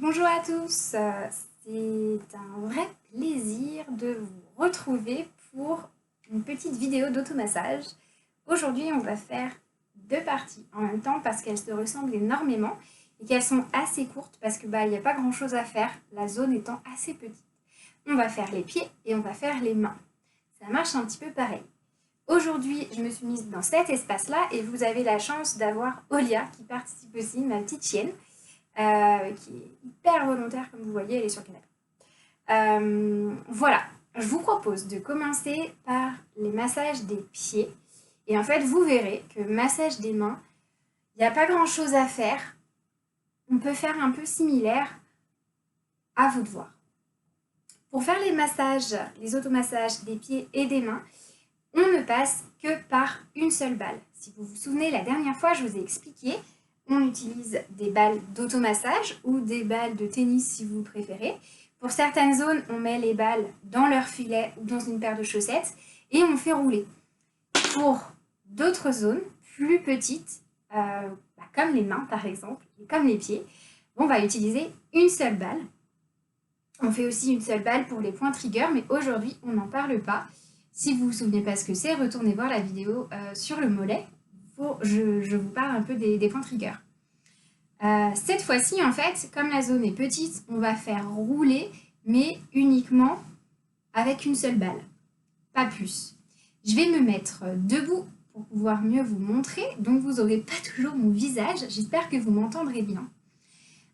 Bonjour à tous, c'est un vrai plaisir de vous retrouver pour une petite vidéo d'automassage. Aujourd'hui, on va faire deux parties en même temps parce qu'elles se ressemblent énormément et qu'elles sont assez courtes parce que il n'y a pas grand chose à faire, la zone étant assez petite. On va faire les pieds et on va faire les mains. Ça marche un petit peu pareil. Aujourd'hui, je me suis mise dans cet espace-là et vous avez la chance d'avoir Olia qui participe aussi, ma petite chienne. Qui est hyper volontaire, comme vous voyez, elle est sur le canapé. Voilà, je vous propose de commencer par les massages des pieds. Et en fait, vous verrez que massage des mains, il n'y a pas grand-chose à faire. On peut faire un peu similaire, à vous de voir. Pour faire les massages, les automassages des pieds et des mains, on ne passe que par une seule balle. Si vous vous souvenez, la dernière fois, je vous ai expliqué, on utilise des balles d'automassage ou des balles de tennis si vous préférez. Pour certaines zones, on met les balles dans leur filet ou dans une paire de chaussettes et on fait rouler. Pour d'autres zones plus petites, comme les mains par exemple, et comme les pieds, on va utiliser une seule balle. On fait aussi une seule balle pour les points trigger, mais aujourd'hui, on n'en parle pas. Si vous ne vous souvenez pas ce que c'est, retournez voir la vidéo sur le mollet. Je vous parle un peu des points trigger. Cette fois-ci, en fait, comme la zone est petite, on va faire rouler, mais uniquement avec une seule balle, pas plus. Je vais me mettre debout pour pouvoir mieux vous montrer, donc vous n'aurez pas toujours mon visage. J'espère que vous m'entendrez bien.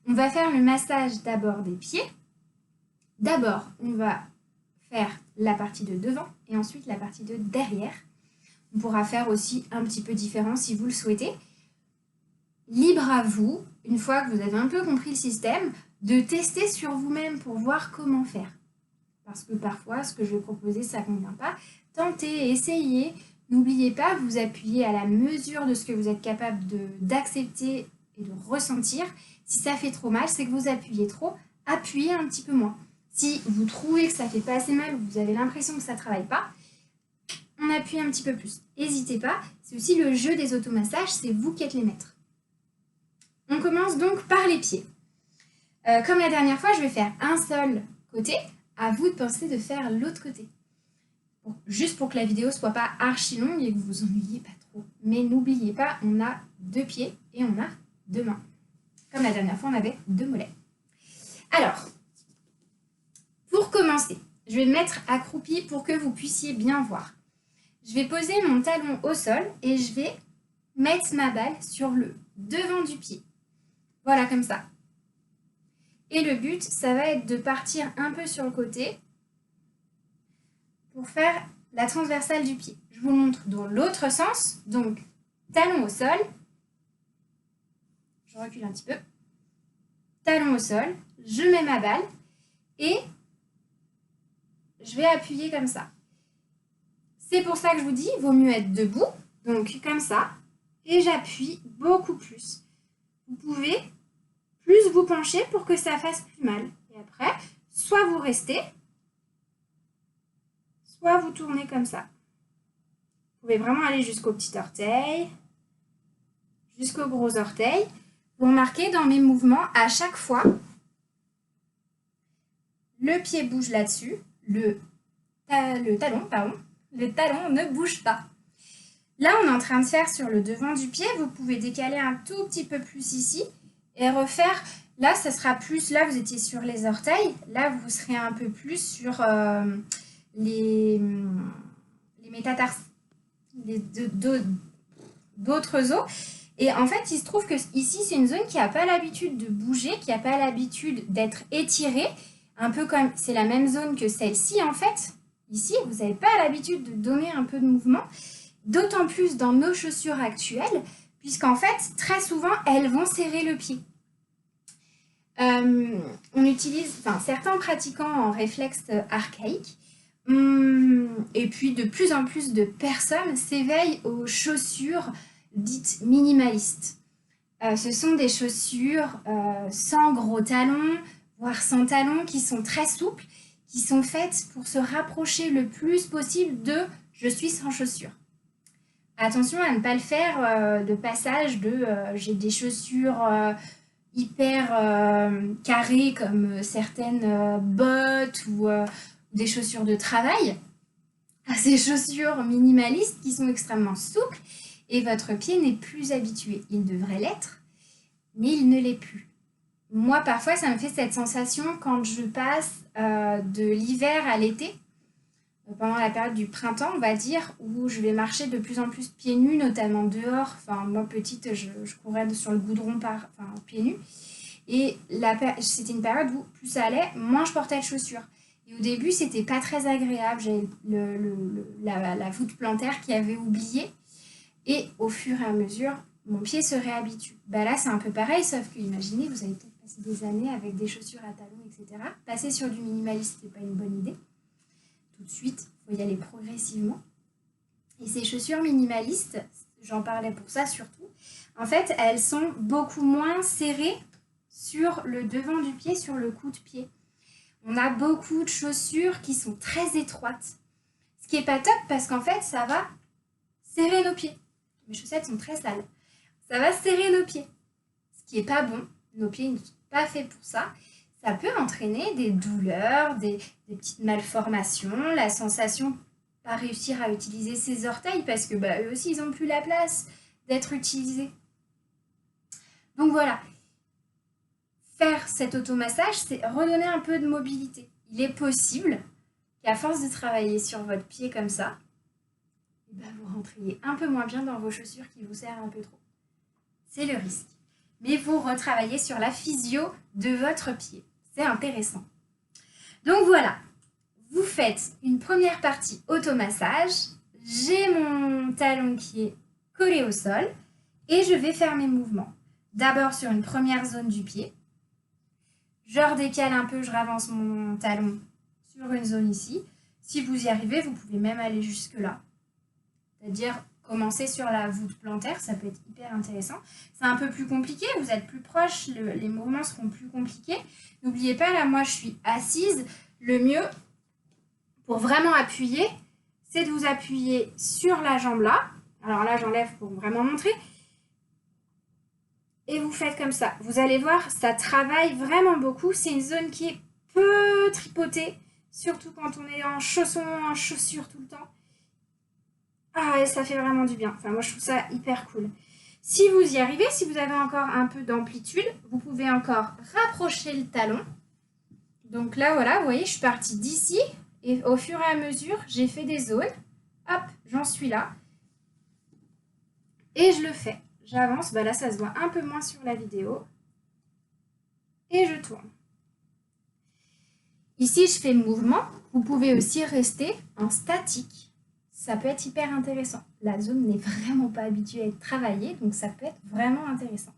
On va faire le massage d'abord des pieds. D'abord, on va faire la partie de devant et ensuite la partie de derrière. On pourra faire aussi un petit peu différent si vous le souhaitez. Libre à vous, une fois que vous avez un peu compris le système, de tester sur vous-même pour voir comment faire. Parce que parfois, ce que je vais proposer, ça ne convient pas. Tentez, essayez. N'oubliez pas, vous appuyez à la mesure de ce que vous êtes capable d'accepter et de ressentir. Si ça fait trop mal, c'est que vous appuyez trop. Appuyez un petit peu moins. Si vous trouvez que ça fait pas assez mal ou vous avez l'impression que ça ne travaille pas, on appuie un petit peu plus. N'hésitez pas, c'est aussi le jeu des automassages, c'est vous qui êtes les maîtres. On commence donc par les pieds. Comme la dernière fois, je vais faire un seul côté. À vous de penser de faire l'autre côté. Bon, juste pour que la vidéo ne soit pas archi longue et que vous vous ennuyiez pas trop. Mais n'oubliez pas, on a deux pieds et on a deux mains. Comme la dernière fois, on avait deux mollets. Alors, pour commencer, je vais me mettre accroupi pour que vous puissiez bien voir. Je vais poser mon talon au sol et je vais mettre ma balle sur le devant du pied. Voilà, comme ça. Et le but, ça va être de partir un peu sur le côté pour faire la transversale du pied. Je vous le montre dans l'autre sens. Donc, talon au sol. Je recule un petit peu. Talon au sol. Je mets ma balle et je vais appuyer comme ça. C'est pour ça que je vous dis, il vaut mieux être debout. Donc, comme ça. Et j'appuie beaucoup plus. Vous pouvez plus vous pencher pour que ça fasse plus mal. Et après, soit vous restez, soit vous tournez comme ça. Vous pouvez vraiment aller jusqu'au petit orteil, jusqu'au gros orteil. Vous remarquez dans mes mouvements, à chaque fois, le pied bouge là-dessus, le talon ne bouge pas. Là, on est en train de faire sur le devant du pied. Vous pouvez décaler un tout petit peu plus ici et refaire. Là, ça sera plus. Là, vous étiez sur les orteils. Là, vous serez un peu plus sur les métatarses, d'autres os. Et en fait, il se trouve que ici, c'est une zone qui n'a pas l'habitude de bouger, qui n'a pas l'habitude d'être étirée. Un peu comme. C'est la même zone que celle-ci, en fait. Ici, vous n'avez pas l'habitude de donner un peu de mouvement. D'autant plus dans nos chaussures actuelles, puisqu'en fait, très souvent, elles vont serrer le pied. On utilise, certains pratiquants en réflexe archaïque, et puis de plus en plus de personnes s'éveillent aux chaussures dites minimalistes. Ce sont des chaussures sans gros talons, voire sans talons, qui sont très souples, qui sont faites pour se rapprocher le plus possible de « je suis sans chaussures ». Attention à ne pas le faire de passage de j'ai des chaussures hyper carrées comme certaines bottes ou des chaussures de travail, à ces chaussures minimalistes qui sont extrêmement souples et votre pied n'est plus habitué. Il devrait l'être, mais il ne l'est plus. Moi, parfois, ça me fait cette sensation quand je passe de l'hiver à l'été, pendant la période du printemps, on va dire, où je vais marcher de plus en plus pieds nus, notamment dehors. Enfin, moi, petite, je courais sur le goudron pieds nus. Et c'était une période où plus ça allait, moins je portais de chaussures. Et au début, c'était pas très agréable. J'avais la voûte plantaire qui avait oublié. Et au fur et à mesure, mon pied se réhabitue. Là, c'est un peu pareil, sauf que imaginez, vous avez peut-être passé des années avec des chaussures à talons, etc. Passer sur du minimaliste, c'est pas une bonne idée. Tout de suite, il faut y aller progressivement. Et ces chaussures minimalistes, j'en parlais pour ça surtout, en fait, elles sont beaucoup moins serrées sur le devant du pied, sur le cou de pied. On a beaucoup de chaussures qui sont très étroites. Ce qui n'est pas top parce qu'en fait, ça va serrer nos pieds. Mes chaussettes sont très sales. Ça va serrer nos pieds. Ce qui n'est pas bon. Nos pieds ne sont pas faits pour ça. Ça peut entraîner des douleurs, des petites malformations, la sensation de ne pas réussir à utiliser ses orteils parce que eux aussi, ils n'ont plus la place d'être utilisés. Donc voilà. Faire cet automassage, c'est redonner un peu de mobilité. Il est possible qu'à force de travailler sur votre pied comme ça, vous rentriez un peu moins bien dans vos chaussures qui vous serrent un peu trop. C'est le risque. Mais vous retravaillez sur la physio de votre pied. C'est intéressant. Donc voilà, vous faites une première partie automassage. J'ai mon talon qui est collé au sol et je vais faire mes mouvements. D'abord sur une première zone du pied. Je redécale un peu, je ravance mon talon sur une zone ici. Si vous y arrivez, vous pouvez même aller jusque là. C'est-à-dire commencer sur la voûte plantaire, ça peut être hyper intéressant. C'est un peu plus compliqué, vous êtes plus proche, les mouvements seront plus compliqués. N'oubliez pas, là, moi, je suis assise. Le mieux, pour vraiment appuyer, c'est de vous appuyer sur la jambe là. Alors là, j'enlève pour vraiment montrer. Et vous faites comme ça. Vous allez voir, ça travaille vraiment beaucoup. C'est une zone qui est peu tripotée, surtout quand on est en chaussons, en chaussures tout le temps. Ah, et ça fait vraiment du bien. Enfin, moi, je trouve ça hyper cool. Si vous y arrivez, si vous avez encore un peu d'amplitude, vous pouvez encore rapprocher le talon. Donc là, voilà, vous voyez, je suis partie d'ici. Et au fur et à mesure, j'ai fait des zones. Hop, j'en suis là. Et je le fais. J'avance. Là, ça se voit un peu moins sur la vidéo. Et je tourne. Ici, je fais le mouvement. Vous pouvez aussi rester en statique. Ça peut être hyper intéressant. La zone n'est vraiment pas habituée à être travaillée, donc ça peut être vraiment intéressant.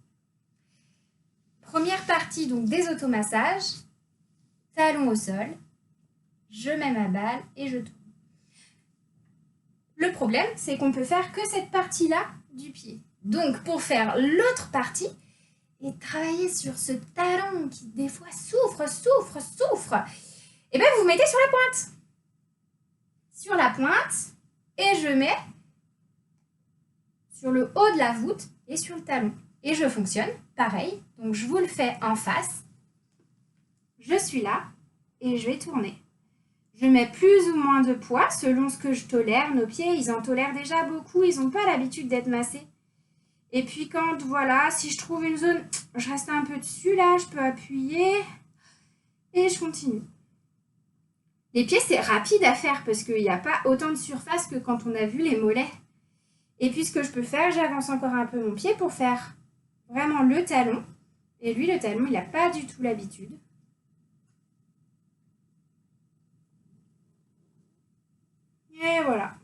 Première partie donc des automassages. Talon au sol. Je mets ma balle et je tourne. Le problème, c'est qu'on peut faire que cette partie-là du pied. Donc, pour faire l'autre partie et travailler sur ce talon qui, des fois, souffre, et bien, vous mettez sur la pointe. Sur la pointe, et je mets sur le haut de la voûte et sur le talon. Et je fonctionne pareil. Donc, je vous le fais en face. Je suis là et je vais tourner. Je mets plus ou moins de poids selon ce que je tolère. Nos pieds, ils en tolèrent déjà beaucoup. Ils n'ont pas l'habitude d'être massés. Et puis quand, voilà, si je trouve une zone, je reste un peu dessus, là, je peux appuyer. Et je continue. Les pieds, c'est rapide à faire parce qu'il n'y a pas autant de surface que quand on a vu les mollets. Et puis, ce que je peux faire, j'avance encore un peu mon pied pour faire vraiment le talon. Et lui, le talon, il n'a pas du tout l'habitude. Et voilà.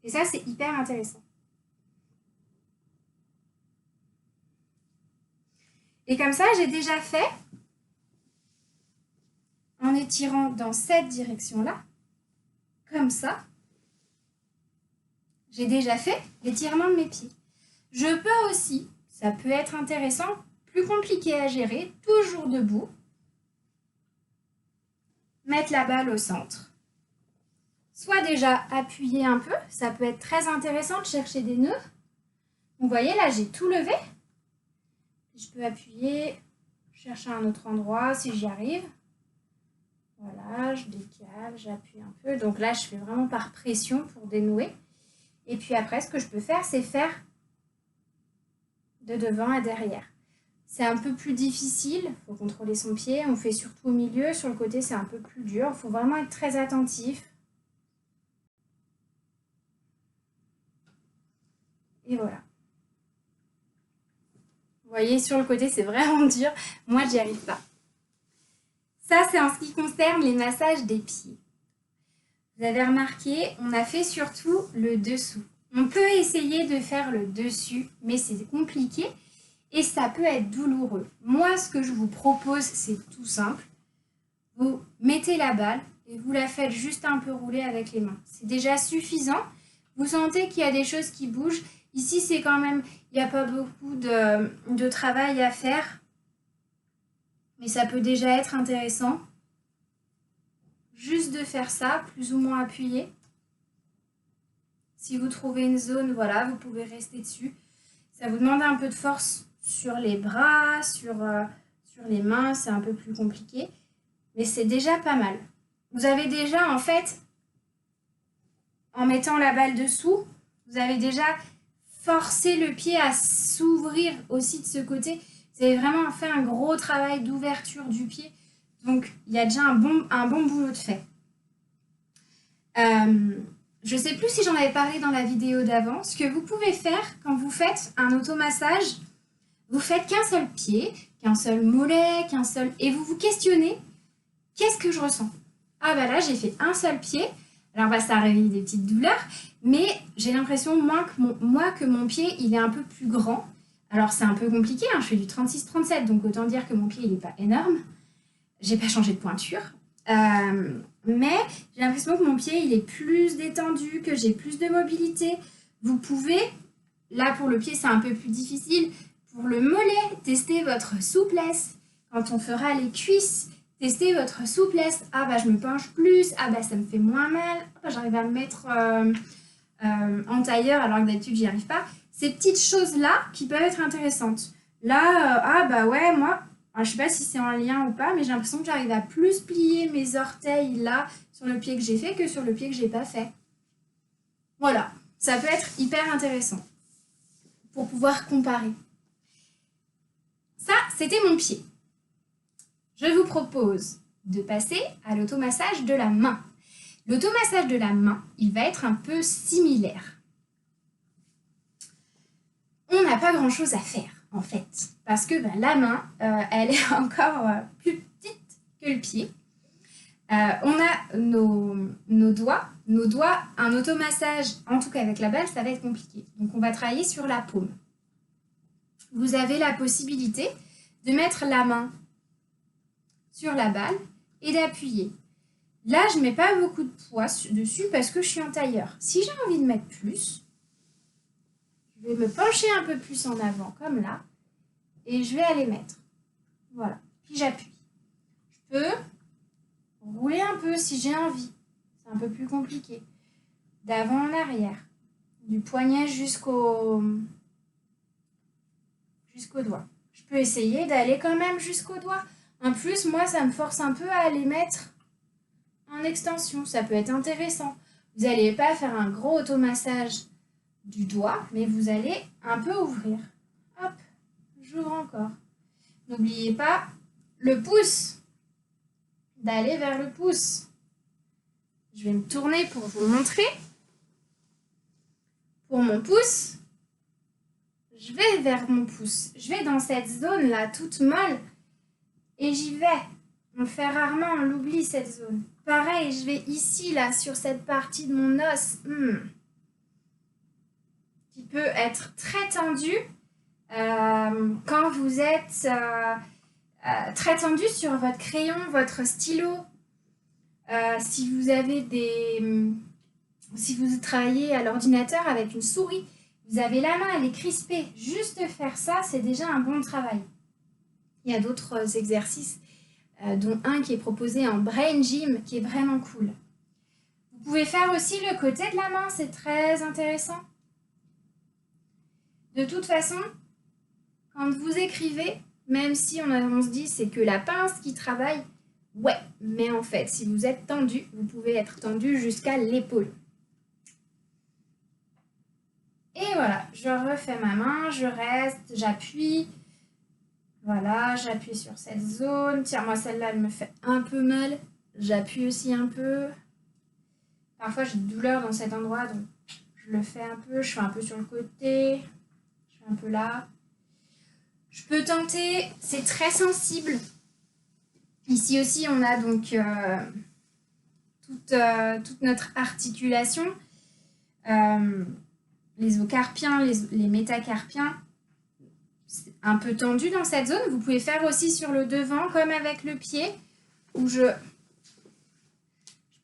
Et ça, c'est hyper intéressant. Et comme ça, j'ai déjà fait, en étirant dans cette direction-là, comme ça, j'ai déjà fait l'étirement de mes pieds. Je peux aussi, ça peut être intéressant, plus compliqué à gérer, toujours debout, mettre la balle au centre. Soit déjà appuyer un peu, ça peut être très intéressant de chercher des nœuds. Vous voyez, là, j'ai tout levé. Je peux appuyer chercher un autre endroit si j'y arrive. Voilà, je décale, j'appuie un peu. Donc là, je fais vraiment par pression pour dénouer. Et puis après, ce que je peux faire, c'est faire de devant à derrière. C'est un peu plus difficile, il faut contrôler son pied. On fait surtout au milieu, sur le côté, c'est un peu plus dur. Il faut vraiment être très attentif. Et voilà. Vous voyez, sur le côté, c'est vraiment dur. Moi, j'y arrive pas. Ça, c'est en ce qui concerne les massages des pieds. Vous avez remarqué, on a fait surtout le dessous. On peut essayer de faire le dessus, mais c'est compliqué et ça peut être douloureux. Moi, ce que je vous propose, c'est tout simple. Vous mettez la balle et vous la faites juste un peu rouler avec les mains. C'est déjà suffisant. Vous sentez qu'il y a des choses qui bougent. Ici, c'est quand même, il n'y a pas beaucoup de travail à faire. Mais ça peut déjà être intéressant. Juste de faire ça, plus ou moins appuyé. Si vous trouvez une zone, voilà, vous pouvez rester dessus. Ça vous demande un peu de force sur les bras, sur les mains, c'est un peu plus compliqué. Mais c'est déjà pas mal. Vous avez déjà, en fait, en mettant la balle dessous, vous avez déjà forcé le pied à s'ouvrir aussi de ce côté. Vous avez vraiment fait un gros travail d'ouverture du pied. Donc, il y a déjà un bon boulot de fait. Je ne sais plus si j'en avais parlé dans la vidéo d'avant. Ce que vous pouvez faire quand vous faites un automassage, vous faites qu'un seul pied, qu'un seul mollet, qu'un seul... Et vous vous questionnez, qu'est-ce que je ressens? Ah bah là, j'ai fait un seul pied. Alors bah, ça réveille des petites douleurs, mais j'ai l'impression que mon pied, il est un peu plus grand. Alors c'est un peu compliqué, hein, je fais du 36-37, donc autant dire que mon pied, il n'est pas énorme. J'ai pas changé de pointure. Mais j'ai l'impression que mon pied, il est plus détendu, que j'ai plus de mobilité. Vous pouvez, là pour le pied, c'est un peu plus difficile. Pour le mollet, testez votre souplesse. Quand on fera les cuisses, testez votre souplesse. Ah bah je me penche plus, ah bah ça me fait moins mal. Ah, bah, j'arrive à me mettre en tailleur alors que d'habitude j'y arrive pas. Ces petites choses-là qui peuvent être intéressantes. Là, ah bah ouais, moi... Alors, je ne sais pas si c'est en lien ou pas, mais j'ai l'impression que j'arrive à plus plier mes orteils là sur le pied que j'ai fait que sur le pied que j'ai pas fait. Voilà, ça peut être hyper intéressant pour pouvoir comparer. Ça, c'était mon pied. Je vous propose de passer à l'automassage de la main. L'automassage de la main, il va être un peu similaire. On n'a pas grand-chose à faire. En fait, parce que la main, elle est encore plus petite que le pied. On a nos doigts, un automassage, en tout cas avec la balle, ça va être compliqué. Donc on va travailler sur la paume. Vous avez la possibilité de mettre la main sur la balle et d'appuyer. Là, je ne mets pas beaucoup de poids dessus parce que je suis en tailleur. Si j'ai envie de mettre plus, je vais me pencher un peu plus en avant, comme là, et je vais aller mettre. Voilà, puis j'appuie. Je peux rouler un peu si j'ai envie. C'est un peu plus compliqué. D'avant en arrière. Du poignet jusqu'au doigt. Je peux essayer d'aller quand même jusqu'au doigt. En plus, moi, ça me force un peu à aller mettre en extension. Ça peut être intéressant. Vous n'allez pas faire un gros automassage du doigt, mais vous allez un peu ouvrir. Hop, j'ouvre encore. N'oubliez pas le pouce, d'aller vers le pouce. Je vais me tourner pour vous montrer. Pour mon pouce, je vais vers mon pouce. Je vais dans cette zone-là, toute molle, et j'y vais. On le fait rarement, on l'oublie cette zone. Pareil, je vais ici, là, sur cette partie de mon os. Qui peut être très tendu quand vous êtes très tendu sur votre crayon, votre stylo. Si vous avez si vous travaillez à l'ordinateur avec une souris, vous avez la main, elle est crispée. Juste faire ça, c'est déjà un bon travail. Il y a d'autres exercices, dont un qui est proposé en Brain Gym, qui est vraiment cool. Vous pouvez faire aussi le côté de la main, c'est très intéressant. De toute façon, quand vous écrivez, même si on se dit c'est que la pince qui travaille, ouais, mais en fait, si vous êtes tendu, vous pouvez être tendu jusqu'à l'épaule. Et voilà, je refais ma main, je reste, j'appuie. Voilà, j'appuie sur cette zone. Tiens, moi, celle-là, elle me fait un peu mal. J'appuie aussi un peu. Parfois, j'ai de douleur dans cet endroit, donc je le fais un peu. Je fais un peu sur le côté. Je fais un peu là. Je peux tenter, c'est très sensible. Ici aussi, on a donc toute notre articulation. Les os carpiens, les métacarpiens, c'est un peu tendu dans cette zone. Vous pouvez faire aussi sur le devant, comme avec le pied, où je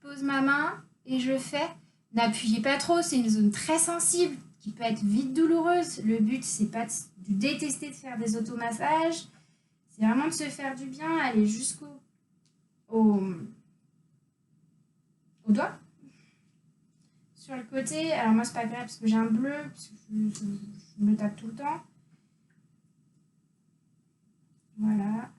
pose ma main et je fais. N'appuyez pas trop, c'est une zone très sensible qui peut être vite douloureuse. Le but, c'est pas de détester de faire des automassages, c'est vraiment de se faire du bien, aller jusqu'au doigt. Sur le côté, alors moi c'est pas agréable parce que j'ai un bleu, parce que je me tape tout le temps. Voilà.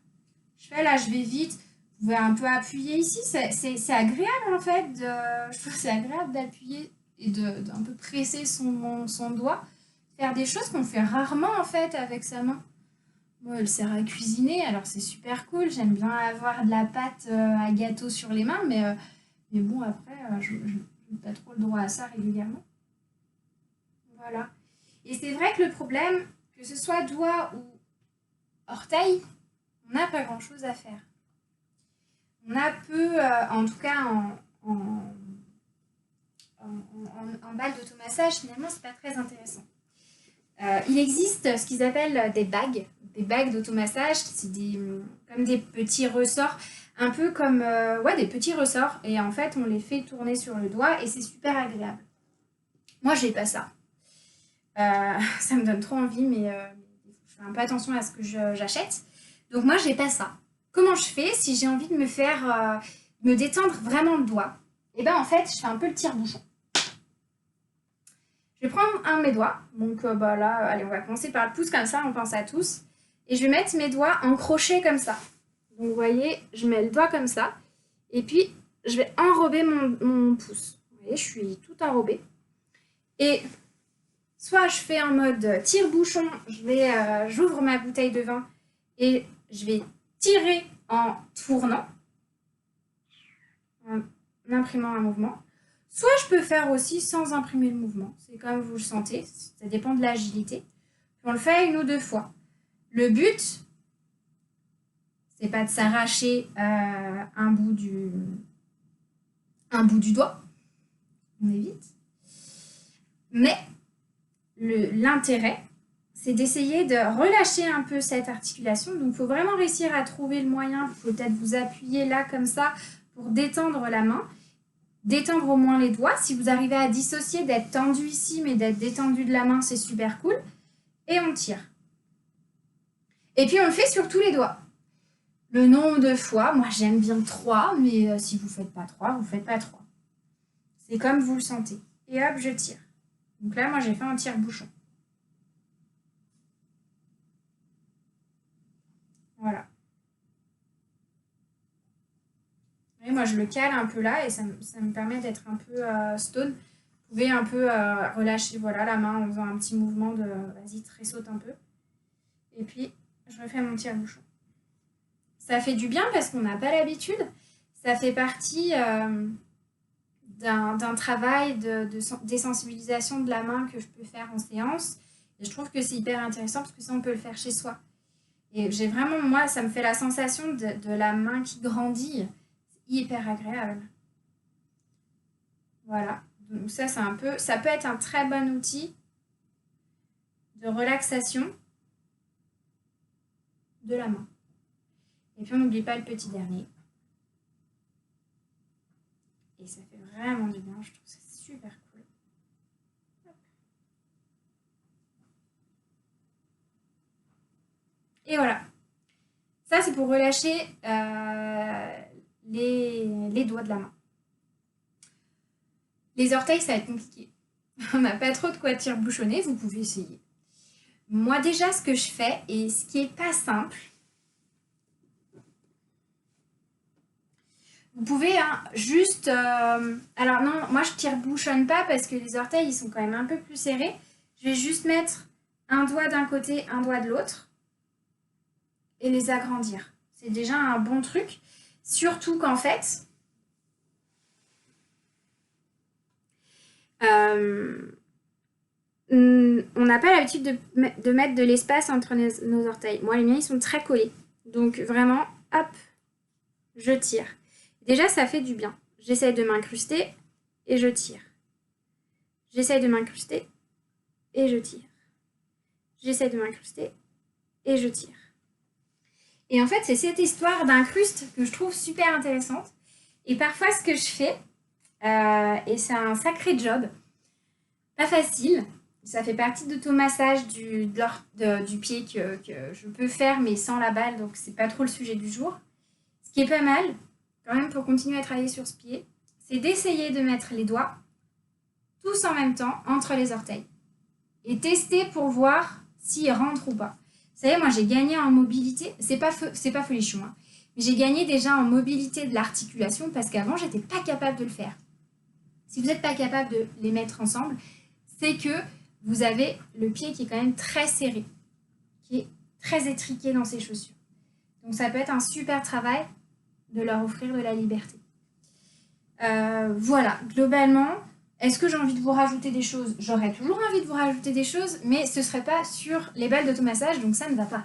Je fais là, je vais vite. Vous pouvez un peu appuyer ici. C'est agréable en fait. Je trouve que c'est agréable d'appuyer et d'un peu presser son doigt. Faire des choses qu'on fait rarement en fait avec sa main. Moi, elle sert à cuisiner, alors c'est super cool. J'aime bien avoir de la pâte à gâteau sur les mains, mais bon, après, je n'ai pas trop le droit à ça régulièrement. Voilà. Et c'est vrai que le problème, que ce soit doigt ou orteil, on n'a pas grand-chose à faire. On a peu, en tout cas en balle d'automassage, finalement, c'est pas très intéressant. Il existe ce qu'ils appellent des bagues d'automassage, c'est comme des petits ressorts, un peu comme des petits ressorts, et en fait on les fait tourner sur le doigt et c'est super agréable. Moi j'ai pas ça. Ça me donne trop envie, mais je fais un peu attention à ce que j'achète. Donc moi j'ai pas ça. Comment je fais si j'ai envie de me faire me détendre vraiment le doigt? Et ben en fait je fais un peu le tire-bouchon. Je vais prendre un de mes doigts, donc là, allez, on va commencer par le pouce comme ça, on pense à tous. Et je vais mettre mes doigts en crochet comme ça. Donc vous voyez, je mets le doigt comme ça, et puis je vais enrober mon pouce. Vous voyez, je suis tout enrobée. Et soit je fais en mode tire-bouchon, j'ouvre ma bouteille de vin et je vais tirer en tournant, en imprimant un mouvement. Soit je peux faire aussi sans imprimer le mouvement. C'est comme vous le sentez. Ça dépend de l'agilité. On le fait 1 ou 2 fois. Le but, c'est pas de s'arracher un bout du doigt. On évite. Mais l'intérêt, c'est d'essayer de relâcher un peu cette articulation. Donc, il faut vraiment réussir à trouver le moyen. Peut-être vous appuyer là comme ça pour détendre la main. Détendre au moins les doigts. Si vous arrivez à dissocier d'être tendu ici, mais d'être détendu de la main, c'est super cool. Et on tire. Et puis, on le fait sur tous les doigts. Le nombre de fois, moi, j'aime bien 3, mais si vous ne faites pas 3, vous ne faites pas 3. C'est comme vous le sentez. Et hop, je tire. Donc là, moi, j'ai fait un tire-bouchon. Voilà. Et moi, je le cale un peu là et ça me permet d'être un peu stone. Vous pouvez un peu relâcher la main en faisant un petit mouvement de vas-y, tressaute un peu. Et puis, je refais mon tire-bouchon. Ça fait du bien parce qu'on n'a pas l'habitude. Ça fait partie d'un travail de désensibilisation de la main que je peux faire en séance. Et je trouve que c'est hyper intéressant parce que ça, on peut le faire chez soi. Et j'ai vraiment, moi, ça me fait la sensation de la main qui grandit. Hyper agréable. Voilà. Donc ça peut être un très bon outil de relaxation de la main. Et puis on n'oublie pas le petit dernier. Et ça fait vraiment du bien, je trouve ça super cool. Et voilà. Ça c'est pour relâcher les doigts de la main. Les orteils, ça va être compliqué. On n'a pas trop de quoi tire-bouchonner, vous pouvez essayer. Moi déjà, ce que je fais, et ce qui n'est pas simple, Vous pouvez juste... alors non, moi je tire-bouchonne pas parce que les orteils ils sont quand même un peu plus serrés. Je vais juste mettre un doigt d'un côté, un doigt de l'autre et les agrandir. C'est déjà un bon truc. Surtout qu'en fait, on n'a pas l'habitude de mettre de l'espace entre nos orteils. Moi, les miens, ils sont très collés. Donc vraiment, hop, je tire. Déjà, ça fait du bien. J'essaye de m'incruster et je tire. J'essaye de m'incruster et je tire. J'essaye de m'incruster et je tire. Et en fait, c'est cette histoire d'incruste que je trouve super intéressante. Et parfois, ce que je fais, et c'est un sacré job, pas facile, ça fait partie d'automassage du pied que je peux faire, mais sans la balle, donc c'est pas trop le sujet du jour. Ce qui est pas mal, quand même, pour continuer à travailler sur ce pied, c'est d'essayer de mettre les doigts tous en même temps entre les orteils et tester pour voir s'ils rentrent ou pas. Vous savez, moi j'ai gagné en mobilité, c'est pas folichon, hein, mais j'ai gagné déjà en mobilité de l'articulation parce qu'avant j'étais pas capable de le faire. Si vous n'êtes pas capable de les mettre ensemble, c'est que vous avez le pied qui est quand même très serré, qui est très étriqué dans ses chaussures. Donc ça peut être un super travail de leur offrir de la liberté. Voilà, globalement, est-ce que j'ai envie de vous rajouter des choses? J'aurais toujours envie de vous rajouter des choses, mais ce ne serait pas sur les balles d'automassage, donc ça ne va pas.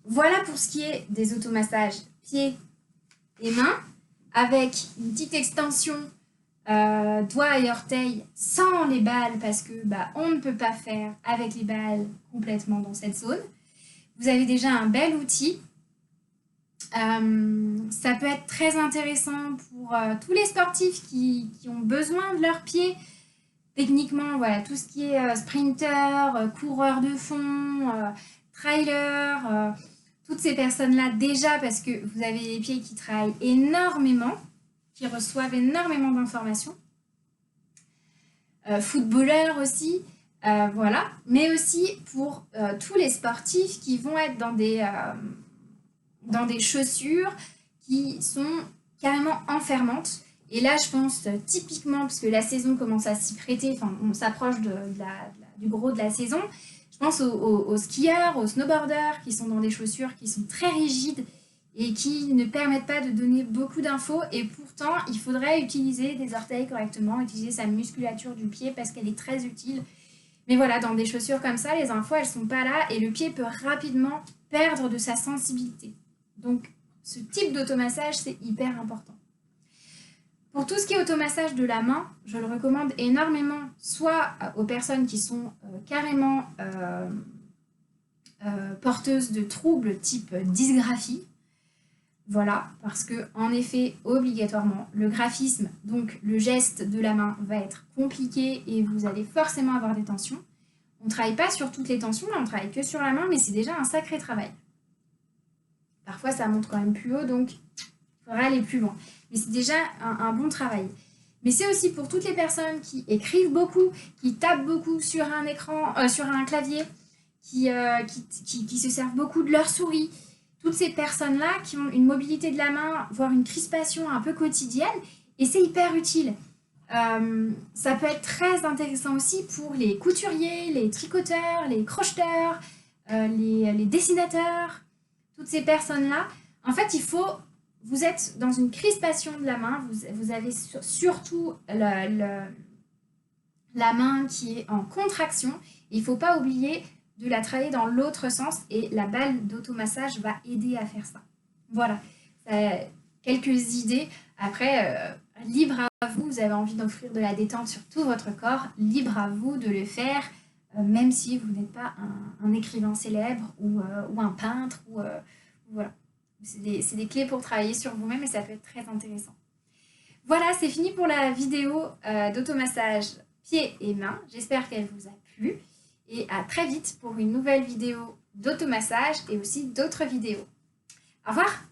Voilà pour ce qui est des automassages pieds et mains, avec une petite extension doigts et orteils sans les balles, parce que on ne peut pas faire avec les balles complètement dans cette zone. Vous avez déjà un bel outil. Ça peut être très intéressant pour tous les sportifs qui ont besoin de leurs pieds. Techniquement, voilà, tout ce qui est sprinter, coureur de fond, trailer, toutes ces personnes-là déjà, parce que vous avez les pieds qui travaillent énormément, qui reçoivent énormément d'informations. Footballeurs aussi, voilà. Mais aussi pour tous les sportifs qui vont être dans des chaussures qui sont carrément enfermantes. Et là, je pense typiquement, parce que la saison commence à s'y prêter, enfin, on s'approche du gros de la saison, je pense aux skieurs, aux snowboarders qui sont dans des chaussures qui sont très rigides et qui ne permettent pas de donner beaucoup d'infos. Et pourtant, il faudrait utiliser des orteils correctement, utiliser sa musculature du pied parce qu'elle est très utile. Mais voilà, dans des chaussures comme ça, les infos, elles ne sont pas là et le pied peut rapidement perdre de sa sensibilité. Donc, ce type d'automassage, c'est hyper important. Pour tout ce qui est automassage de la main, je le recommande énormément, soit aux personnes qui sont carrément porteuses de troubles type dysgraphie. Voilà, parce que en effet, obligatoirement, le graphisme, donc le geste de la main, va être compliqué et vous allez forcément avoir des tensions. On ne travaille pas sur toutes les tensions, là on travaille que sur la main, mais c'est déjà un sacré travail. Parfois, ça monte quand même plus haut, donc il faudra aller plus loin. Mais c'est déjà un bon travail. Mais c'est aussi pour toutes les personnes qui écrivent beaucoup, qui tapent beaucoup sur un écran, sur un clavier, qui se servent beaucoup de leur souris. Toutes ces personnes-là qui ont une mobilité de la main, voire une crispation un peu quotidienne, et c'est hyper utile. Ça peut être très intéressant aussi pour les couturiers, les tricoteurs, les crocheteurs, les dessinateurs. Toutes ces personnes-là, en fait, vous êtes dans une crispation de la main, vous avez surtout la main qui est en contraction. Il ne faut pas oublier de la travailler dans l'autre sens et la balle d'automassage va aider à faire ça. Voilà, quelques idées. Après, libre à vous, vous avez envie d'offrir de la détente sur tout votre corps, libre à vous de le faire, même si vous n'êtes pas un écrivain célèbre ou un peintre. Voilà. C'est des clés pour travailler sur vous-même et ça peut être très intéressant. Voilà, c'est fini pour la vidéo d'automassage pieds et mains. J'espère qu'elle vous a plu. Et à très vite pour une nouvelle vidéo d'automassage et aussi d'autres vidéos. Au revoir!